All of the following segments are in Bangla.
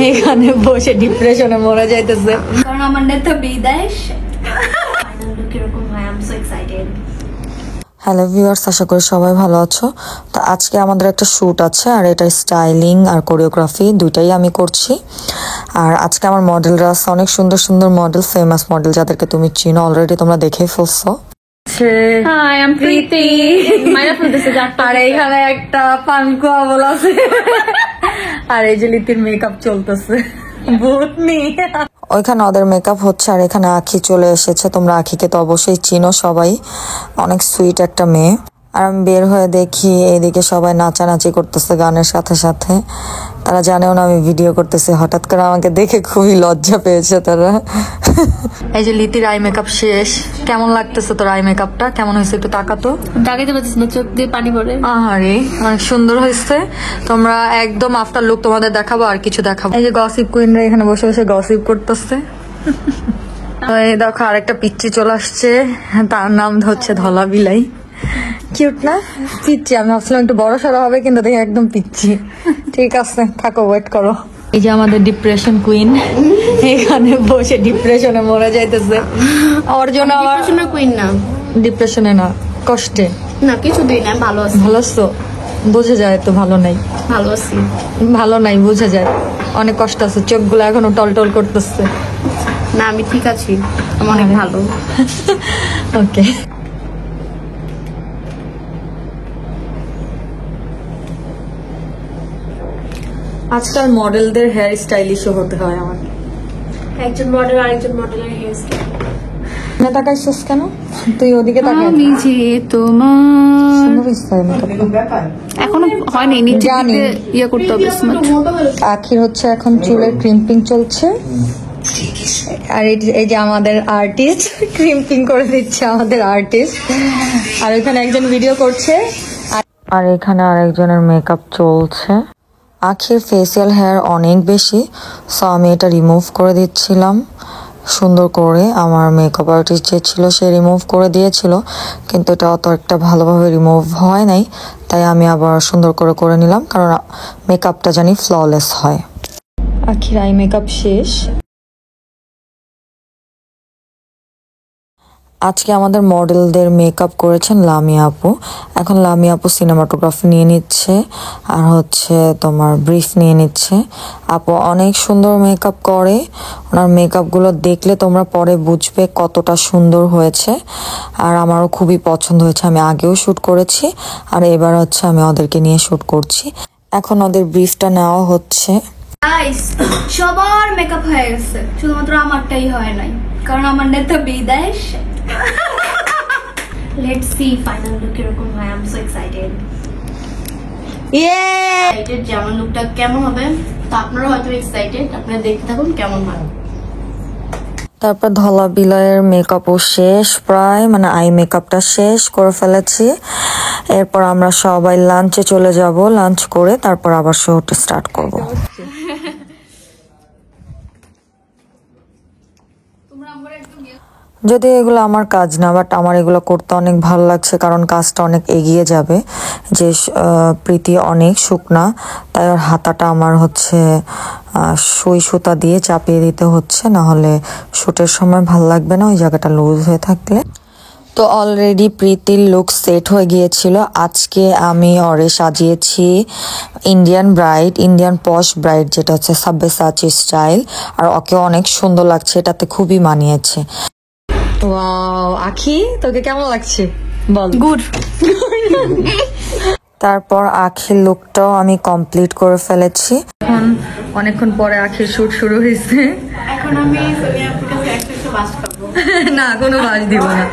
এখানে বসে ডিপ্রেশনে মরে যাইতেছে কারণ আমার নেতা বিদায় ফাইনাল লুক এরকম হয়। I am so excited. Hello viewers, আশা করি সবাই ভালো আছো। তো আজকে আমাদের একটা শ্যুট আছে, আর এটা স্টাইলিং আর কোরিওগ্রাফি দুইটাই আমি করছি। আর আজকে আমার মডেলরা আছে, অনেক সুন্দর সুন্দর মডেল, ফেমাস মডেল যাদেরকে তুমি চিনো অলরেডি, তোমরা দেখেই ফেলছো। Hi, I'm Preeti. মাইরা ফেলতেছে আর এইখানে একটা পানকুয়া বলা আছে আর এই যে লিতির মেকআপ চলতেছে ভূতনি। ওইখানে ওদের মেকআপ হচ্ছে, আর এখানে আখি চলে এসেছে। তোমরা আখিকে তো অবশ্যই চিনো সবাই, অনেক সুইট একটা মেয়ে। আর আমি বের হয়ে দেখি এইদিকে সবাই নাচানাচি করতেছে গানের সাথে সাথে। তারা জানেও না আমি ভিডিও করতেছি, হঠাৎ করে আমাকে দেখে খুবই লজ্জা পেয়েছে তারা। এই যে লিতির আই মেকআপ শেষ। কেমন লাগতেছে তোর আই মেকআপটা? কেমন হয়েছে একটু তাকাতো। তাকাইতে পারছিস না, চোখ দিয়ে পানি পড়ে। আহারে অনেক সুন্দর হয়েছে। তোমরা একদম আফটার লুক তোমাদের দেখাবো, আর কিছু দেখাবো। এই যে গসিপ কুইনরা এখানে বসে বসে গসিপ করতেছে। এই দেখো আরেকটা পিচ্চি চলে আসছে, তার নাম হচ্ছে ধলা বিলাই। কিউট না পিচ্চি? আমি ভাবছিলাম একটু বড় সড়ো হবে, কিন্তু দেখি একদম পিচ্চি। ঠিক আছে, থাকো, ওয়েট করো। এই যে আমাদের ডিপ্রেশন কুইন এখানে বসে ডিপ্রেশনে মরে যাইতেছে। ওর জন্য আমার কুইন না, ডিপ্রেশনে না, কষ্টে। না কিছু দিই না, ভালো আছি। ভালো আছো? বোঝা যায় তো ভালো নাই। ভালো আছি। ভালো নাই বোঝা যায়, অনেক কষ্ট আছে। চোখগুলো এখনো টলটল করতেছে। না আমি ঠিক আছি, আমি অনেক ভালো। ওকে। আজকাল মডেলদের হেয়ার স্টাইলিশও হতে হয় আমার। একজন মডেল আরেকজন মডেলের হেয়ার স্টাইল। না তাকাইছিস কেন? তুই ওদিকে তাকাই। আমি যে তোমার সুন্দর স্টাইল মেকআপ। এখনো হয়নি, নিচে জানি। দিকে ইয়ে করতে হবে। আখির হচ্ছে এখন চুলের ক্রিম্পিং চলছে, আর এই যে আমাদের আর্টিস্ট ক্রিম্পিং করে দিচ্ছে আমাদের আর্টিস্ট। আর ওখানে একজন ভিডিও করছে, আর এখানে আরেকজনের মেকআপ চলছে। আখির ফেসিয়াল হেয়ার অনেক বেশি, সো আমি এটা রিমুভ করে দিচ্ছিলাম সুন্দর করে। আমার মেকআপ আর্টিস্ট যে ছিল সে রিমুভ করে দিয়েছিল, কিন্তু এটা অত একটা ভালোভাবে রিমুভ হয় নাই, তাই আমি আবার সুন্দর করে করে নিলাম, কারণ মেকআপটা জানি ফ্ললেস হয়। আখির আই মেকআপ শেষ। আজকে আমাদের মডেলদের মেকআপ করেছেন লামিয়া আপু। এখন লামিয়া আপু সিনেমাটোগ্রাফি নিয়ে নিচ্ছে, আর হচ্ছে তোমার ব্রিফ নিয়ে নিচ্ছে। আপু অনেক সুন্দর মেকআপ করে, ওনার মেকআপগুলো দেখলে তোমরা পরে বুঝবে কতটা সুন্দর হয়েছে। আর আমারও খুবই পছন্দ হয়েছে, আমি আগেও শ্যুট করেছি, আর এবার হচ্ছে আমি ওদেরকে নিয়ে শ্যুট করছি। এখন ওদের ব্রিফটা নেওয়া হচ্ছে। গাইস, সবার মেকআপ হয়ে গেছে, শুধুমাত্র আমারটাই হয় নাই, কারণ আমার নেতা বিদায়। লেটস সি ফাইনাল লুক এরকম হয়। I am so excited. Excited যে আমার লুকটা কেমন হবে। তো আপনারা হয়তো এক্সাইটেড, আপনারা দেখতে থাকুন কেমন হয়। তারপর ধলা বিলাইয়ের মেকআপও শেষ প্রায়, মানে আই মেকআপটা শেষ করে ফেলেছি। এরপর আমরা সবাই লাঞ্চে চলে যাব, লাঞ্চ করে তারপর আবার শোটা স্টার্ট করব। যদি এগুলো আমার কাজ না, বাট আমার এগুলো করতে অনেক ভালো লাগছে, কারণ কাজটা অনেক এগিয়ে যাবে। যে প্রীতি অনেক শুকনা, তাই ওর হাতাটা আমার হচ্ছে সুই সুতা দিয়ে চাপিয়ে দিতে হচ্ছে, না হলে শ্যুটের সময় ভাল লাগবে না ওই জায়গাটা লুজ হয়ে থাকলে। তো অলরেডি প্রীতির লুক সেট হয়ে গিয়েছিল। আজকে আমি ওরে সাজিয়েছি ইন্ডিয়ান ব্রাইড, ইন্ডিয়ান পশ ব্রাইড, যেটা হচ্ছে সাব্বেসাচি স্টাইল, আর ওকে অনেক সুন্দর লাগছে, এটাতে খুবই মানিয়েছে। ওয়াও, আখি তোকে কেমন লাগছে বল? গুড। তারপর আখির লুকটাও আমি কমপ্লিট করে ফেলেছি। এখন অনেকক্ষণ পরে আখির শুট শুরু হয়েছে। এখন আমি সোনিয়া আপুর কাছে একটা বাস খাবো। না, কোনো বাস দিব না,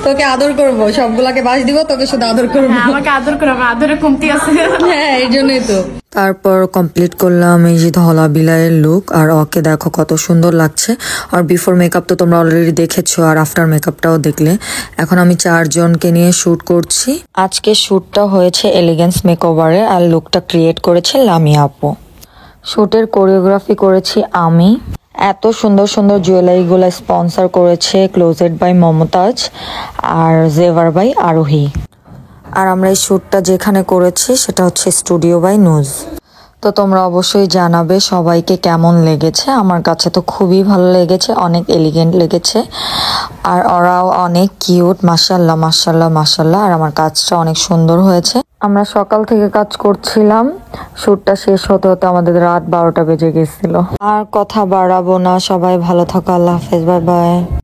তোকে আদর করব, সবগুলাকে বাস দিব, তোকে শুধু আদর করবো। আমাকে আদর করো, আমার আদরে কমতি আছে। হ্যাঁ, এই জন্যই তো। তারপর কমপ্লিট করলাম এই যে ধলা বিলাইয়ের লুক, আর ওকে দেখো কত সুন্দর লাগছে। আর বিফোর মেকআপ তো তোমরা অলরেডি দেখেছো, আর আফটার মেকআপটাও দেখলে। এখন আমি 4 জনকে নিয়ে শুট করছি। আজকে শুটটা হয়েছে এলিগেন্স মেকওভারের, আর লুকটা ক্রিয়েট করেছে লামিয়া আপু। শুটের কোরিওগ্রাফি করেছি আমি। এত সুন্দর সুন্দর জুয়েলারিগুলো স্পন্সর করেছে ক্লোজেট বাই মমতাজ আর জেভার বাই আরোহী। আর আমরা এই শ্যুটটা যেখানে করেছি সেটা হচ্ছে স্টুডিও বাই নুজ। তো তোমরা অবশ্যই জানাবে সবাইকে কেমন লেগেছে। আমার কাছে তো খুবই ভালো লেগেছে, অনেক এলিগেন্ট লেগেছে, আর ওরাও অনেক কিউট। মাশাল্লাহ মাশাল্লাহ মাশাল্লাহ। আর আমার কাজটা অনেক সুন্দর হয়েছে। আমরা সকাল থেকে কাজ করছিলাম, শ্যুটটা শেষ হতে হতে আমাদের রাত 12টা বেজে গেছিল। আর কথা বাড়াবো না, সবাই ভালো থাকো, আল্লাহ হাফেজ, বাই বাই।